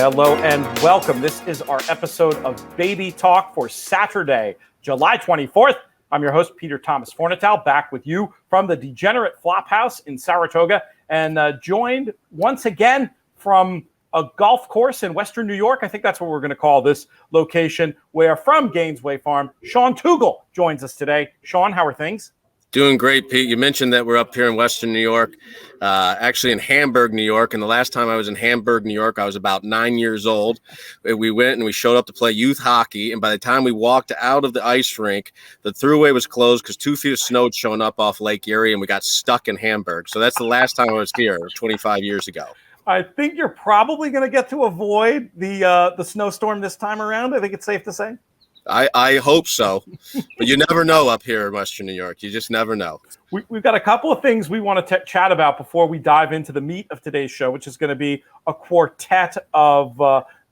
Hello and welcome. This is our episode of Baby Talk for Saturday, July 24th. I'm your host, Peter Thomas Fornatale, back with you from the Degenerate Flophouse in Saratoga, and joined once again from a golf course in Western New York. I think that's what we're going to call this location, where from Gainesway Farm, Sean Tugel joins us today. Sean, how are things? Doing great, Pete. You mentioned that we're up here in Western New York, actually in Hamburg, New York. And the last time I was in Hamburg, New York, I was about 9 years old. We went and we showed up to play youth hockey. And by the time we walked out of the ice rink, the thruway was closed because 2 feet of snow had shown up off Lake Erie, and we got stuck in Hamburg. So that's the last time I was here 25 years ago. I think you're probably going to get to avoid the snowstorm this time around. I think it's safe to say. I hope so, but you never know up here in Western New York. You just never know. We've got a couple of things we want to chat about before we dive into the meat of today's show, which is going to be a quartet of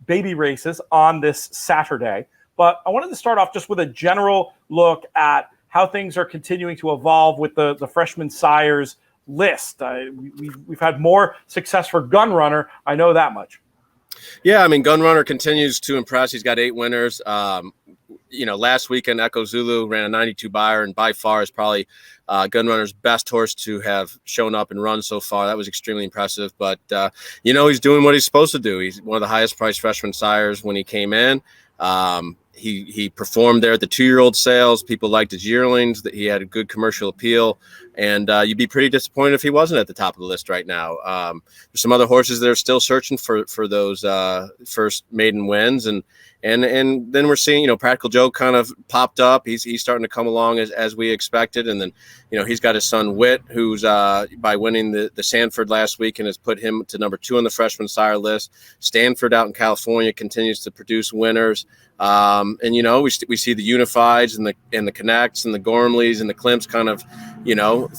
baby races on this Saturday. But I wanted to start off just with a general look at how things are continuing to evolve with the freshman sires list. We've had more success for Gunrunner. I know that much. Yeah, I mean, Gunrunner continues to impress. He's got 8 winners. Last weekend, Echo Zulu ran a 92 buyer, and by far is probably Gunrunner's best horse to have shown up and run so far. That was extremely impressive. But, he's doing what he's supposed to do. He's one of the highest priced freshman sires when he came in. He performed there at the 2-year-old sales. People liked his yearlings, that he had a good commercial appeal. And you'd be pretty disappointed if he wasn't at the top of the list right now. There's some other horses that are still searching for those first maiden wins. And then we're seeing, Practical Joe kind of popped up. He's starting to come along as we expected. And then, he's got his son Witt, who's by winning the Sanford last week, and has put him to number 2 on the freshman sire list. Stanford out in California continues to produce winners. We see the Unifieds and the Connects and the Gormleys and the Klimps kind of,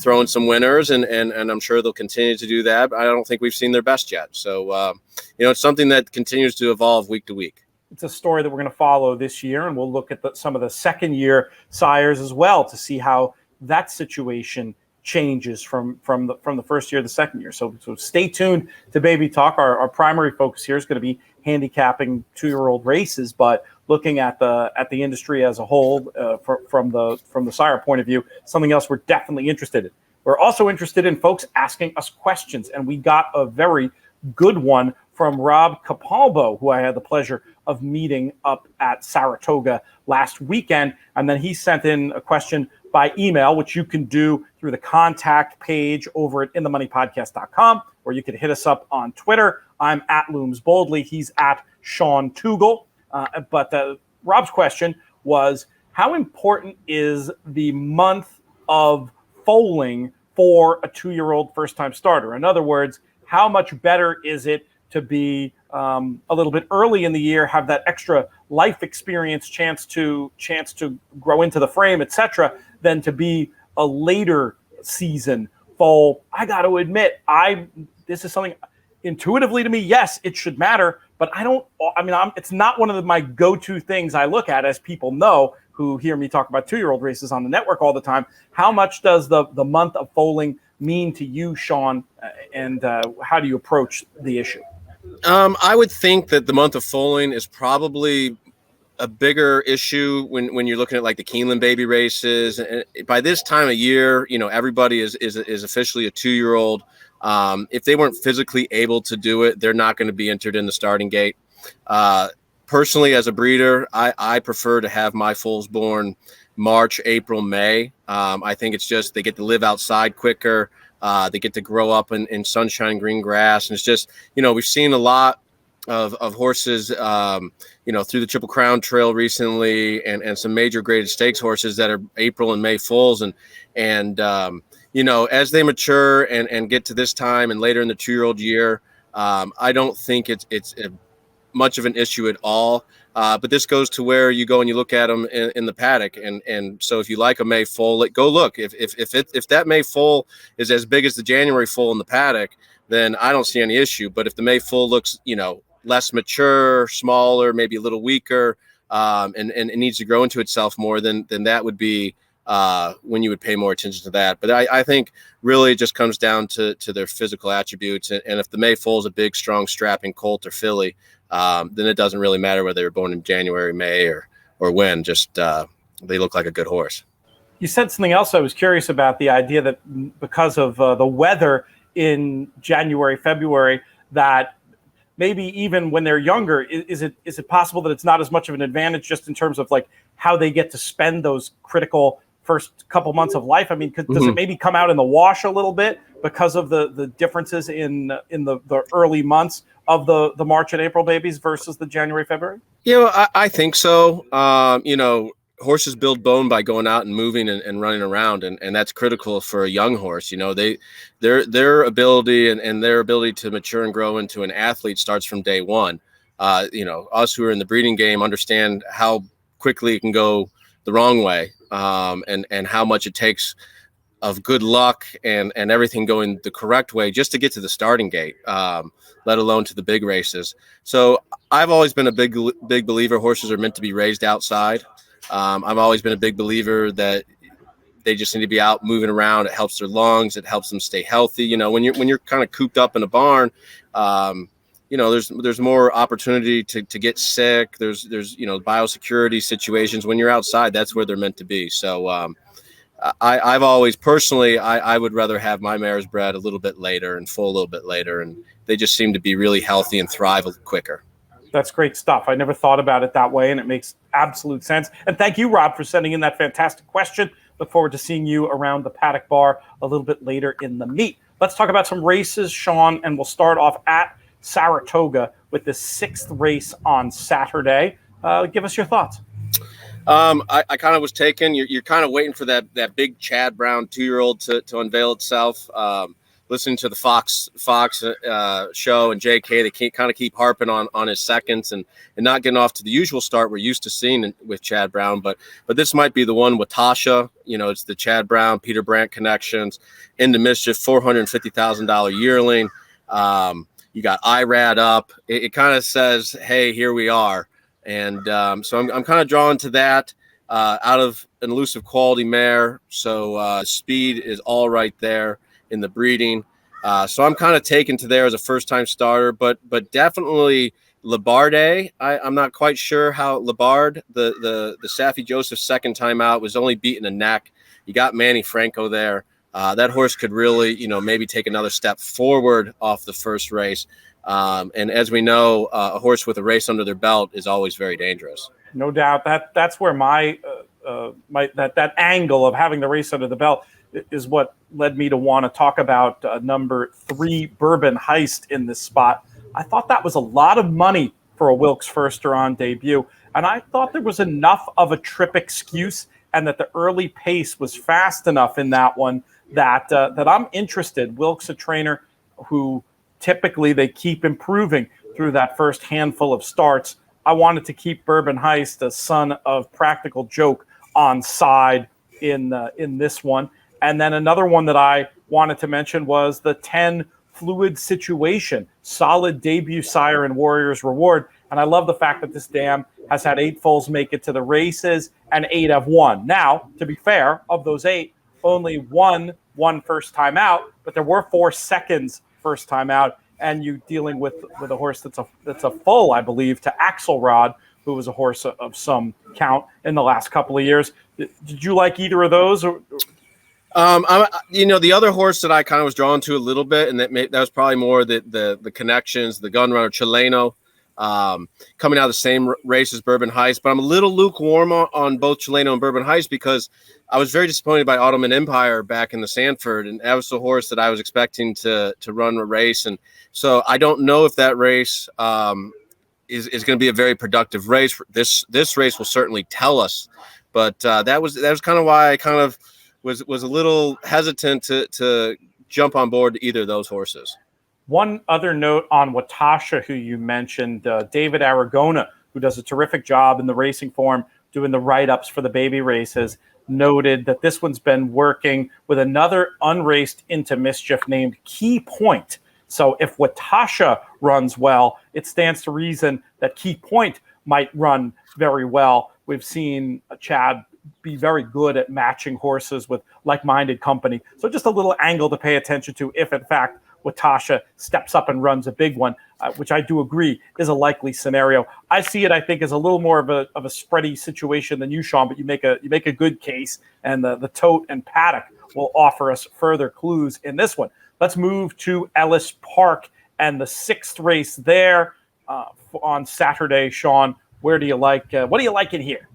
throwing some winners, and I'm sure they'll continue to do that. But I don't think we've seen their best yet. So, it's something that continues to evolve week to week. It's a story that we're going to follow this year, and we'll look at some of the second-year sires as well to see how that situation changes from the first year to the second year. So stay tuned to Baby Talk. Our primary focus here is going to be handicapping 2-year-old races, but looking at the industry as a whole from the sire point of view, something else we're definitely interested in. We're also interested in folks asking us questions, and we got a very good one from Rob Capalbo, who I had the pleasure of meeting up at Saratoga last weekend. And then he sent in a question by email, which you can do through the contact page over at inthemoneypodcast.com, or you can hit us up on Twitter. I'm at Looms Boldly. He's at Sean Tugel. But Rob's question was, how important is the month of foaling for a 2-year-old first-time starter? In other words, how much better is it to be a little bit early in the year, have that extra life experience, chance to grow into the frame, etc., than to be a later season foal? I got to admit, this is something intuitively to me. Yes, it should matter, but it's not one of my go-to things I look at, as people know who hear me talk about 2-year-old races on the network all the time. How much does the month of foaling mean to you, Sean, and how do you approach the issue? I would think that the month of foaling is probably a bigger issue when you're looking at like the Keeneland baby races. And by this time of year, everybody is officially a 2-year-old. If they weren't physically able to do it, they're not going to be entered in the starting gate. Personally, as a breeder, I prefer to have my foals born March, April, May. I think it's just they get to live outside quicker. They get to grow up in sunshine, green grass. And it's just, we've seen a lot of horses, through the Triple Crown Trail recently, and some major graded stakes horses that are April and May foals. And as they mature and get to this time and later in the 2-year-old year, I don't think it's much of an issue at all. But this goes to where you go and you look at them in the paddock. And so if you like a May foal, go look. If that May foal is as big as the January foal in the paddock, then I don't see any issue. But if the May foal looks, less mature, smaller, maybe a little weaker, and it needs to grow into itself more, then that would be when you would pay more attention to that. But I think really it just comes down to their physical attributes. And if the Mayfoal is a big, strong, strapping colt or filly, then it doesn't really matter whether they were born in January, May, or when. Just they look like a good horse. You said something else I was curious about, the idea that because of the weather in January, February, that maybe even when they're younger, is it possible that it's not as much of an advantage just in terms of like how they get to spend those critical first couple months of life? I mean, does it maybe come out in the wash a little bit because of the differences in the early months of the March and April babies versus the January, February? I think so. Horses build bone by going out and moving and running around, and that's critical for a young horse. Their ability and their ability to mature and grow into an athlete starts from day one. Us who are in the breeding game understand how quickly it can go the wrong way, and how much it takes of good luck and everything going the correct way just to get to the starting gate, let alone to the big races. So I've always been a big believer horses are meant to be raised outside. I've always been a big believer that they just need to be out moving around. It helps their lungs. It helps them stay healthy. When you're kind of cooped up in a barn, there's more opportunity to get sick. There's biosecurity situations. When you're outside, that's where they're meant to be. So I've always personally, I would rather have my mares bred a little bit later and foal a little bit later, and they just seem to be really healthy and thrive quicker. That's great stuff. I never thought about it that way, and it makes absolute sense. And thank you, Rob, for sending in that fantastic question. Look forward to seeing you around the paddock bar a little bit later in the meet. Let's talk about some races, Sean, and we'll start off at Saratoga with the 6th race on Saturday. Give us your thoughts. I kind of was taken. You're kind of waiting for that big Chad Brown 2-year-old to unveil itself. Listening to the Fox show and JK, they kind of keep harping on his seconds and not getting off to the usual start we're used to seeing with Chad Brown. But this might be the one with Tasha. It's the Chad Brown, Peter Brandt connections, Into Mischief, $450,000 yearling. You got IRAD up. It kind of says, hey, here we are. And so I'm kind of drawn to that out of an elusive quality mare. So speed is all right there in the breeding. So I'm kind of taken to there as a first-time starter, but definitely Labarde. I'm not quite sure how Labard, the Saffie Joseph second time out, was only beating a neck. You got Manny Franco there. That horse could really, maybe take another step forward off the first race. And as we know, a horse with a race under their belt is always very dangerous. No doubt. That's where my that angle of having the race under the belt is what led me to want to talk about number 3 Bourbon Heist in this spot. I thought that was a lot of money for a Wilkes Firster on debut, and I thought there was enough of a trip excuse and that the early pace was fast enough in that one that I'm interested. Wilkes, a trainer who typically they keep improving through that first handful of starts. I wanted to keep Bourbon Heist, the son of Practical Joke, on side in this one. And then another one that I wanted to mention was the 10 Fluid Situation, solid debut sire in Warriors Reward. And I love the fact that this dam has had 8 foals make it to the races and 8 have won. Now, to be fair, of those 8, only one first time out, but there were 4 seconds first time out. And you dealing with a horse that's a full, I believe, to Axelrod, who was a horse of some count in the last couple of years. Did you like either of those? The other horse that I kind of was drawn to a little bit, and that was probably more the connections, the gun runner Chileno, coming out of the same race as Bourbon Heist. But I'm a little lukewarm on both Chileno and Bourbon Heist because I was very disappointed by Ottoman Empire back in the Sanford, and that was the horse that I was expecting to run a race. And so I don't know if that race is going to be a very productive race. This race will certainly tell us, but that was kind of why I kind of was a little hesitant to jump on board either of those horses. One other note on Watasha, who you mentioned, David Aragona, who does a terrific job in the racing form, doing the write-ups for the baby races, noted that this one's been working with another unraced Into Mischief named Key Point. So if Watasha runs well, it stands to reason that Key Point might run very well. We've seen Chad be very good at matching horses with like-minded company. So just a little angle to pay attention to if, in fact, Watasha steps up and runs a big one, which I do agree is a likely scenario. I see it, I think, as a little more of a spready situation than you, Sean, but you make a good case, and the tote and paddock will offer us further clues in this one. Let's move to Ellis Park and the 6th race there on Saturday. Sean, where do you like? What do you like in here?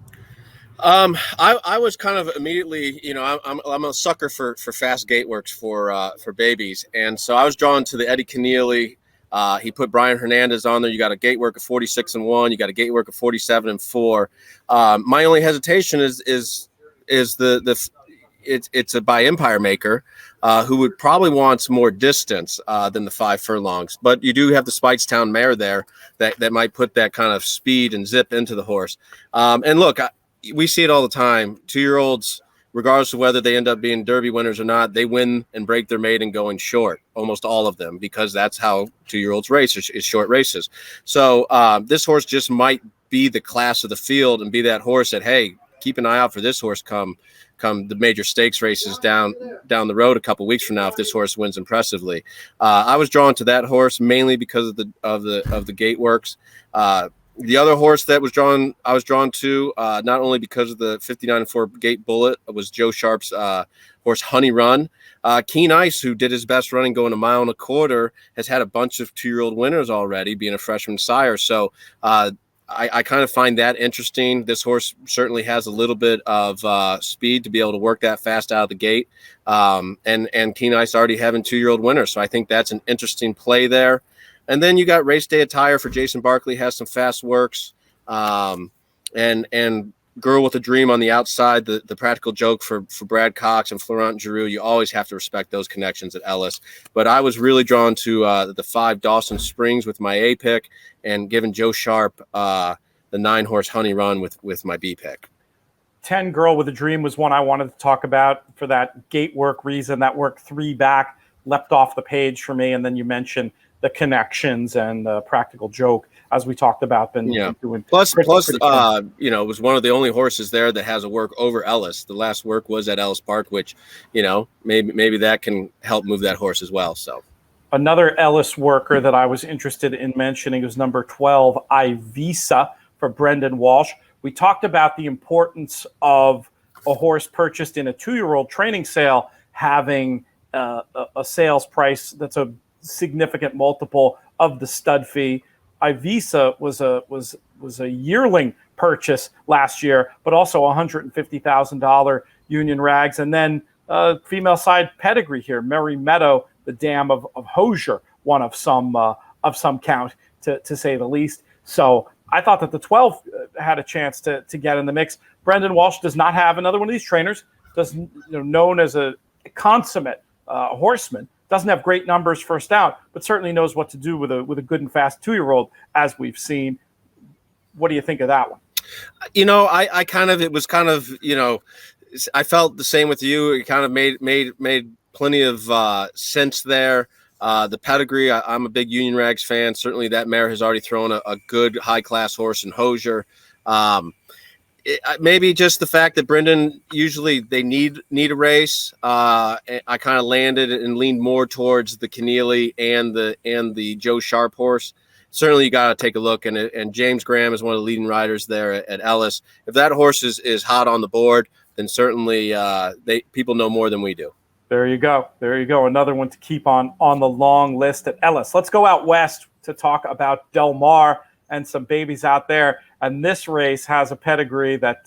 I was kind of immediately, I'm a sucker for fast gate works for babies, and so I was drawn to the Eddie Keneally. He put Brian Hernandez on there. You got a gate work of 46-1. You got a gate work of 47-4. My only hesitation is it's a by Empire Maker, who would probably want some more distance than the 5 furlongs. But you do have the Speightstown mare there that might put that kind of speed and zip into the horse. And look, we see it all the time. 2-year-olds, regardless of whether they end up being Derby winners or not, they win and break their maiden going short, almost all of them, because that's how 2-year-olds race is short races. So this horse just might be the class of the field and be that horse that, hey, keep an eye out for this horse come the major stakes races down the road a couple weeks from now if this horse wins impressively. I was drawn to that horse mainly because of the gate works. The other horse that I was drawn to, not only because of the 59-4 gate bullet, was Joe Sharp's horse Honey Run. Keen Ice, who did his best running going 1.25 miles, has had a bunch of 2-year-old winners already, being a freshman sire. So I kind of find that interesting. This horse certainly has a little bit of speed to be able to work that fast out of the gate. And Keen Ice already having 2-year-old winners. So I think that's an interesting play there. And then you got Race Day Attire for Jason Barkley, has some fast works. And Girl with a Dream on the outside, the practical joke for Brad Cox and Florent Giroux. You always have to respect those connections at Ellis. But I was really drawn to the 5 Dawson Springs with my A pick, and giving Joe Sharp the 9-horse Honey Run with my B pick. 10 Girl with a Dream was one I wanted to talk about for that gate work reason. That worked 3 back, leapt off the page for me. And then you mentioned the connections and the practical joke, as we talked about. Doing plus, it was one of the only horses there that has a work over Ellis. The last work was at Ellis Park, which, maybe that can help move that horse as well. So another Ellis worker that I was interested in mentioning was number 12, Ivisa, for Brendan Walsh. We talked about the importance of a horse purchased in a 2-year-old training sale having a sales price that's a significant multiple of the stud fee. Ivisa was a yearling purchase last year, but also $150,000 Union Rags. And then female side pedigree here, Merry Meadow, the dam of Hosier, one of some count, to say the least. So I thought that the 12 had a chance to get in the mix. Brendan Walsh does not have another one of these trainers, known as a consummate horseman. Doesn't have great numbers first out, but certainly knows what to do with a good and fast 2-year-old, as we've seen. What do you think of that one? I felt the same with you. It kind of made plenty of sense there. The pedigree, I'm a big Union Rags fan. Certainly that mare has already thrown a good high-class horse in Hosier. Maybe just the fact that Brendan, usually they need a race. I kind of landed and leaned more towards the Keneally and the Joe Sharp horse. Certainly you got to take a look, and James Graham is one of the leading riders there at Ellis. If that horse is hot on the board, then certainly people know more than we do. There you go. Another one to keep on the long list at Ellis. Let's go out west to talk about Del Mar and some babies out there. And this race has a pedigree that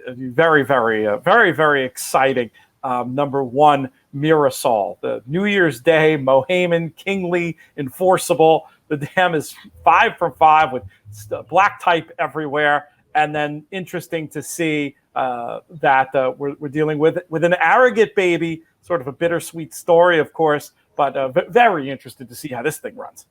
very, very, very, very exciting. Number 1, Mirasol, the New Year's Day, Mohaymen, Kingly, Enforceable. The dam is 5 from 5 with black type everywhere. And then interesting to see that we're dealing with an arrogant baby, sort of a bittersweet story, of course, but very interested to see how this thing runs.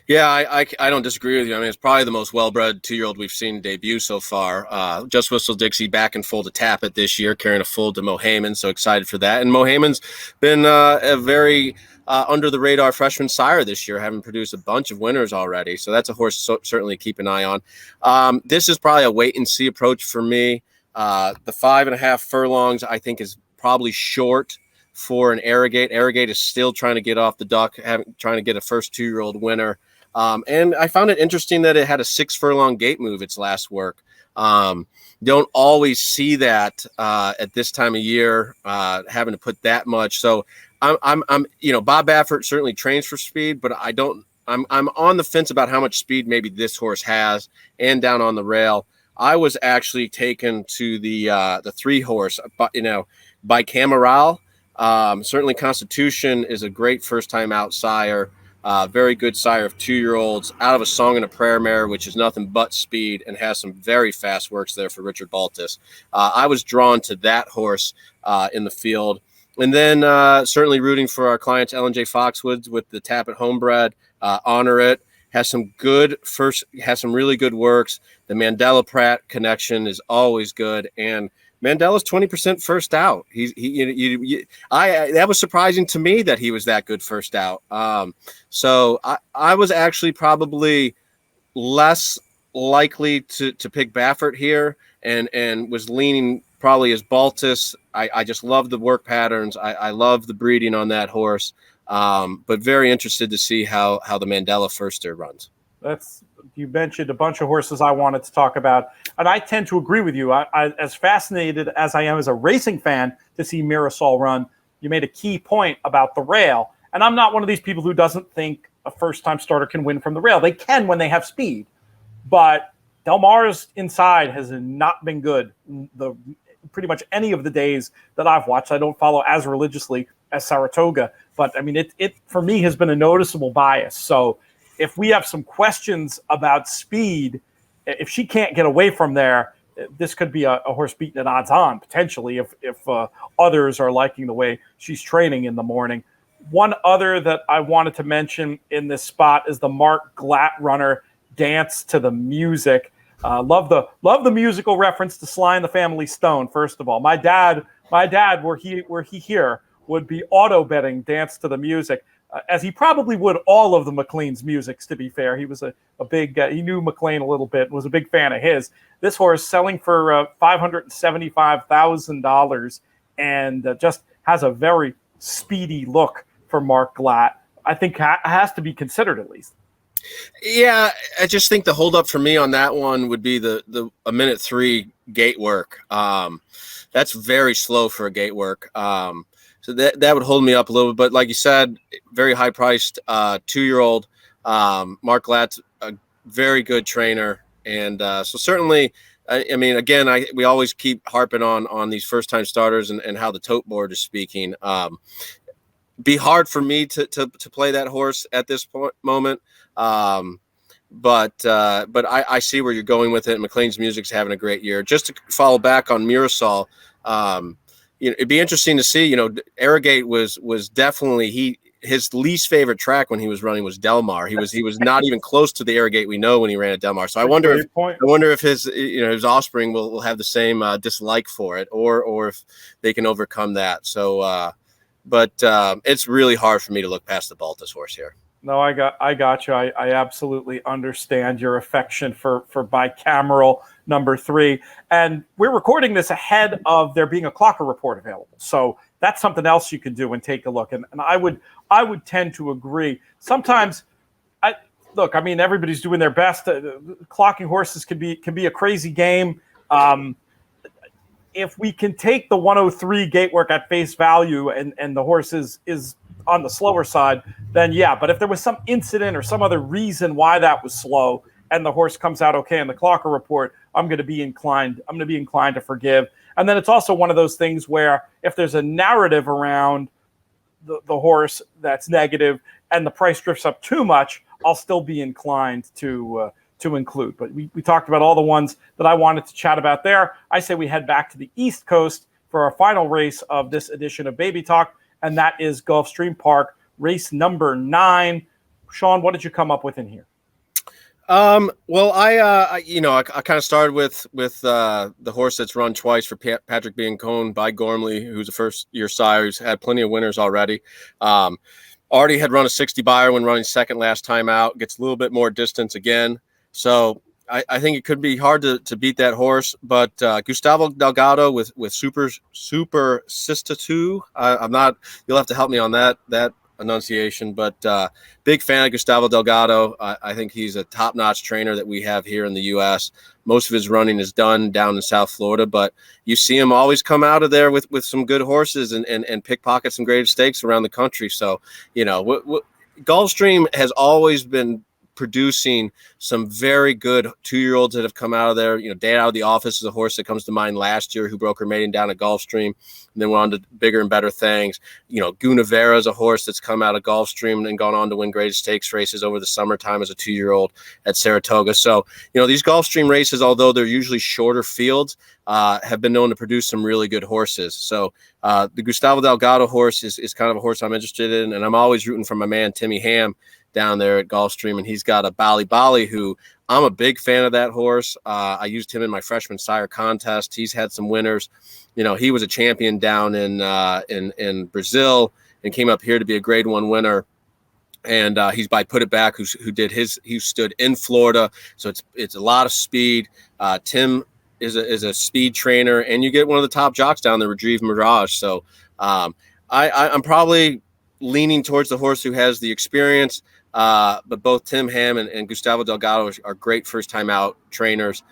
Yeah, I don't disagree with you. I mean, it's probably the most well-bred 2-year-old we've seen debut so far. Just Whistle Dixie back in full to Tappet this year, carrying a full to Mohaymen, so excited for that. And Mohaymen's been a very under-the-radar freshman sire this year, having produced a bunch of winners already. So that's a horse certainly keep an eye on. This is probably a wait-and-see approach for me. The 5.5 furlongs, I think, is probably short for an Arrogate. Arrogate is still trying to get off the duck, trying to get a first 2-year-old winner. And I found it interesting that it had a 6 furlong gate move its last work. Don't always see that at this time of year, having to put that much. So I'm Bob Baffert certainly trains for speed, but I'm on the fence about how much speed maybe this horse has, and down on the rail. I was actually taken to the 3 horse, by Camaral. Certainly Constitution is a great first time out sire. Very good sire of 2-year-olds out of a Song and a Prayer mare, which is nothing but speed and has some very fast works there for Richard Baltus. I was drawn to that horse in the field. And then certainly rooting for our clients, Ellen J. Foxwoods with the Tapit Homebred. Honor It has some really good works. The Mandela Pratt connection is always good. And Mandela's 20% first out. That was surprising to me that he was that good first out. So I was actually probably less likely to pick Baffert here, and was leaning probably as Baltus. I just love the work patterns. I love the breeding on that horse. But very interested to see how the Mandela firster runs. You mentioned a bunch of horses I wanted to talk about, and I tend to agree with you. I as fascinated as I am as a racing fan to see Mirasol run, you made a key point about the rail, and I'm not one of these people who doesn't think a first-time starter can win from the rail. They can when they have speed, but Del Mar's inside has not been good pretty much any of the days that I've watched. I don't follow as religiously as Saratoga, but I mean, it for me has been a noticeable bias. So if we have some questions about speed, if she can't get away from there, this could be a horse beaten at odds on potentially if others are liking the way she's training in the morning. One other that I wanted to mention in this spot is the Mark Glatt runner, Dance to the Music. Love the musical reference to Sly and the Family Stone. First of all, my dad, were he here, would be auto betting Dance to the Music. As he probably would all of the McLean's musics, to be fair. He was a big, he knew McLean a little bit, was a big fan of his. This horse selling for $575,000 and just has a very speedy look for Mark Glatt. I think has to be considered at least. Yeah, I just think the holdup for me on that one would be the 1:03 gate work. That's very slow for a gate work. So that would hold me up a little bit. But like you said, very high priced 2-year-old. Mark Glatt's a very good trainer. And so certainly, I mean, again, we always keep harping on these first time starters and how the tote board is speaking. Be hard for me to play that horse at this moment. But I see where you're going with it. McLean's Music's having a great year. Just to follow back on Mirasol, it'd be interesting to see. Arrogate was definitely his least favorite track when he was running was Del Mar. He was not even close to the Arrogate we know when he ran at Del Mar. So I wonder if his offspring will have the same dislike for it, or if they can overcome that. So, but it's really hard for me to look past the Baltus horse here. No, I got you. I absolutely understand your affection for bicameral number 3. And we're recording this ahead of there being a Clocker report available. So that's something else you can do and take a look. And I would tend to agree. Sometimes I mean, everybody's doing their best. Clocking horses can be a crazy game. If we can take the 103 gate work at face value and the horse is on the slower side, then yeah. But if there was some incident or some other reason why that was slow and the horse comes out okay in the Clocker report, I'm going to be inclined to forgive. And then it's also one of those things where if there's a narrative around the horse that's negative and the price drifts up too much, I'll still be inclined to include. But we talked about all the ones that I wanted to chat about there. I say we head back to the East Coast for our final race of this edition of Baby Talk, and that is Gulfstream Park, race number 9. Sean, what did you come up with in here? Well, I kind of started with the horse that's run twice for Patrick Biancone by Gormley, who's a first-year sire who's had plenty of winners already. Already had run a 60 buyer when running second last time out. Gets a little bit more distance again. So I think it could be hard to beat that horse, but Gustavo Delgado with Super Sister I'm not. You'll have to help me on that enunciation, but big fan of Gustavo Delgado. I think he's a top-notch trainer that we have here in the U.S. Most of his running is done down in South Florida, but you see him always come out of there with some good horses and pickpocket some graded stakes around the country. So, Gulfstream has always been producing some very good 2-year-olds that have come out of there. Day Out of the Office is a horse that comes to mind last year who broke her maiden down at Gulfstream and then went on to bigger and better things. Gunavera is a horse that's come out of Gulfstream and gone on to win graded stakes races over the summertime as a 2-year-old at Saratoga. So, these Gulfstream races, although they're usually shorter fields, have been known to produce some really good horses. So the Gustavo Delgado horse is kind of a horse I'm interested in, and I'm always rooting for my man Timmy Ham down there at Gulfstream, and he's got a Bali, who I'm a big fan of that horse. I used him in my freshman sire contest. He's had some winners. He was a champion down in Brazil and came up here to be a grade 1 winner. And he's by Put It Back, who stood in Florida. So it's a lot of speed. Tim is a speed trainer, and you get one of the top jocks down there, Retrieve Mirage. So I'm probably leaning towards the horse who has the experience. But both Tim Ham and Gustavo Delgado are great first-time out trainers.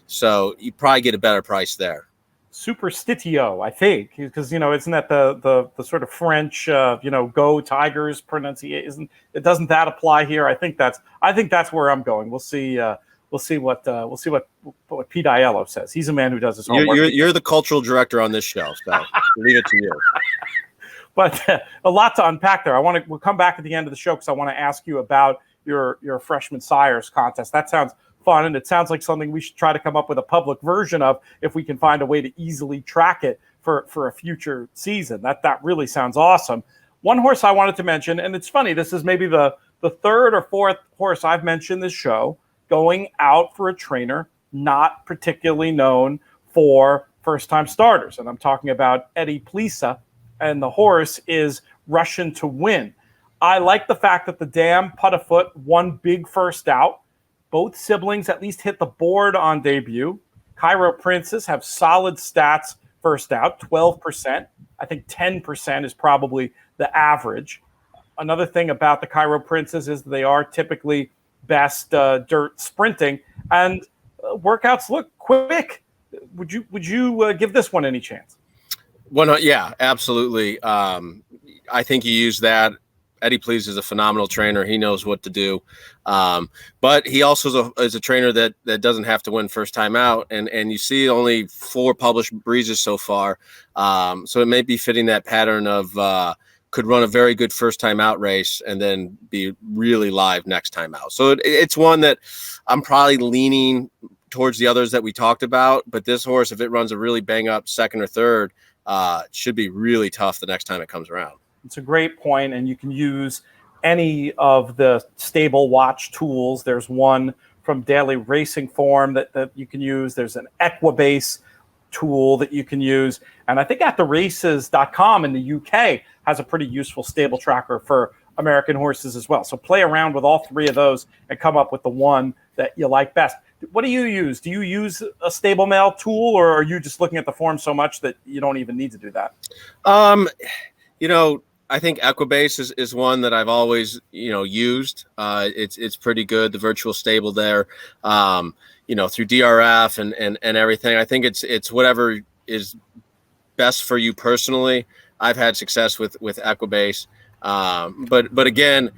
So you probably get a better price there. Superstitio, I think, because isn't that the sort of French go Tigers pronunciation? Doesn't that apply here? I think that's where I'm going. We'll see what Pete Aiello says. He's a man who does his homework. You're the cultural director on this show, so leave it to you. But a lot to unpack there. We'll come back at the end of the show because I want to ask you about your freshman sires contest. That sounds fun, and it sounds like something we should try to come up with a public version of if we can find a way to easily track it for a future season. That really sounds awesome. One horse I wanted to mention, and it's funny, this is maybe the third or fourth horse I've mentioned this show going out for a trainer not particularly known for first-time starters, and I'm talking about Eddie Plisa. And the horse is Russian to Win. I like the fact that the dam Putafoot won big first out. Both siblings at least hit the board on debut. Cairo Princess have solid stats first out, 12%. I think 10% is probably the average. Another thing about the Cairo Princess is they are typically best dirt sprinting, and workouts look quick. Would you give this one any chance? Yeah, absolutely. I think you use that. Eddie Please is a phenomenal trainer. He knows what to do. But he also is a trainer that doesn't have to win first time out. And you see only 4 published breezes so far. So it may be fitting that pattern of could run a very good first time out race and then be really live next time out. So it's one that I'm probably leaning towards the others that we talked about. But this horse, if it runs a really bang up second or third, it should be really tough the next time it comes around. It's a great point, and you can use any of the stable watch tools. There's one from Daily Racing Form that you can use. There's an Equibase tool that you can use. And I think AtTheRaces.com in the UK has a pretty useful stable tracker for American horses as well. So play around with all 3 of those and come up with the one that you like best. What do you use? Do you use a stable mail tool, or are you just looking at the form so much that you don't even need to do that? I think Equibase is one that I've always, used. It's pretty good. The virtual stable there, through DRF and everything. I think it's whatever is best for you personally. I've had success with Equibase. But again,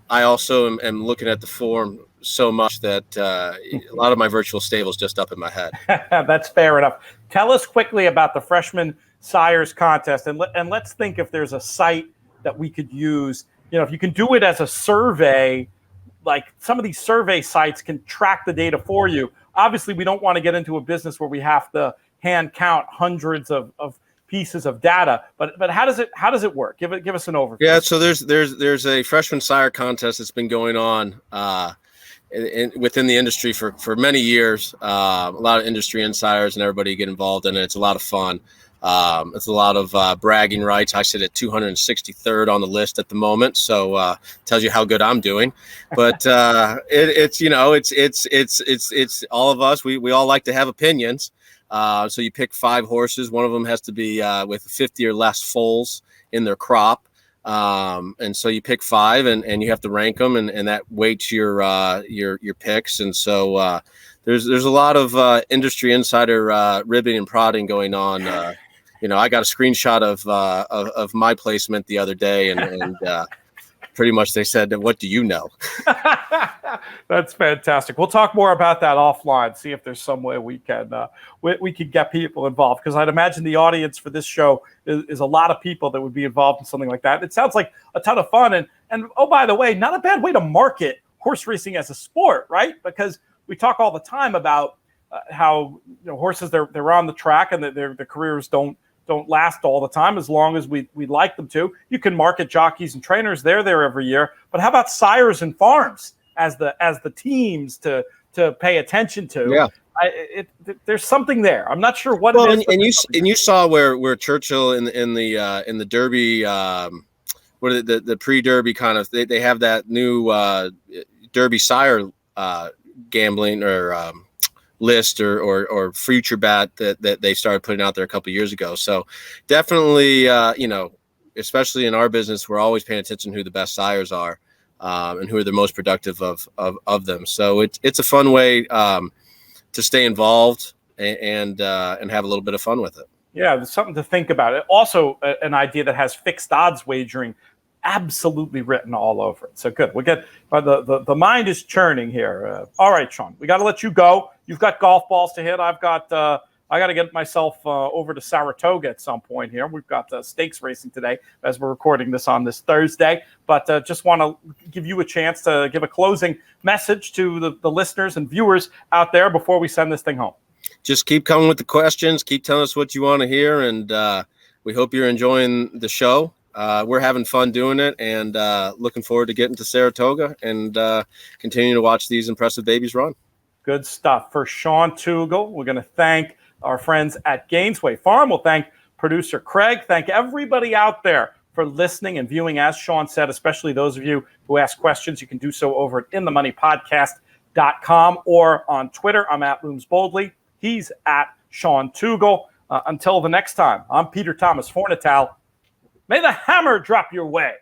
I also am looking at the form so much that a lot of my virtual stables just up in my head. That's fair enough. Tell us quickly about the freshman sires contest, and let's think if there's a site that we could use. If you can do it as a survey, like some of these survey sites can track the data for you. Obviously, we don't want to get into a business where we have to hand count hundreds of pieces of data, but how does it work? Give us an overview. Yeah, so there's a freshman sire contest that's been going on within the industry for many years. A lot of industry insiders and everybody get involved in it. It's a lot of fun. It's a lot of bragging rights. I sit at 263rd on the list at the moment, so tells you how good I'm doing. But it's all of us. We all like to have opinions. So you pick 5 horses. One of them has to be with 50 or less foals in their crop. And so you pick 5 and you have to rank them and that weights your picks. And so there's a lot of industry insider ribbing and prodding going on. I got a screenshot of my placement the other day and pretty much they said, what do you know? That's fantastic. We'll talk more about that offline, see if there's some way we can get people involved, because I'd imagine the audience for this show is a lot of people that would be involved in something like that. It sounds like a ton of fun. And oh, by the way, not a bad way to market horse racing as a sport, right? Because we talk all the time about how horses, they're on the track and that their careers don't last all the time as long as we'd like them to. You can market jockeys and trainers. They're there every year. But how about sires and farms as the teams to pay attention to? Yeah. There's something there. I'm not sure what it is. And you saw where Churchill in the Derby, the pre-Derby kind of, they have that new Derby sire gambling or list or future bat that they started putting out there a couple of years ago. So definitely, especially in our business, we're always paying attention to who the best sires are and who are the most productive of them. So it's a fun way to stay involved and have a little bit of fun with it. Yeah, there's something to think about. It also an idea that has fixed odds wagering absolutely written all over it. So good. We get the mind is churning here. All right, Sean, we got to let you go. You've got golf balls to hit. I got to get myself over to Saratoga at some point here. We've got stakes racing today as we're recording this on this Thursday. But just want to give you a chance to give a closing message to the listeners and viewers out there before we send this thing home. Just keep coming with the questions. Keep telling us what you want to hear, and we hope you're enjoying the show. We're having fun doing it and looking forward to getting to Saratoga and continuing to watch these impressive babies run. Good stuff. For Sean Tugel, we're going to thank our friends at Gainesway Farm. We'll thank producer Craig. Thank everybody out there for listening and viewing. As Sean said, especially those of you who ask questions, you can do so over at inthemoneypodcast.com or on Twitter. I'm at Looms Boldly. He's at Sean Tugel. Until the next time, I'm Peter Thomas Fornatale. May the hammer drop your way.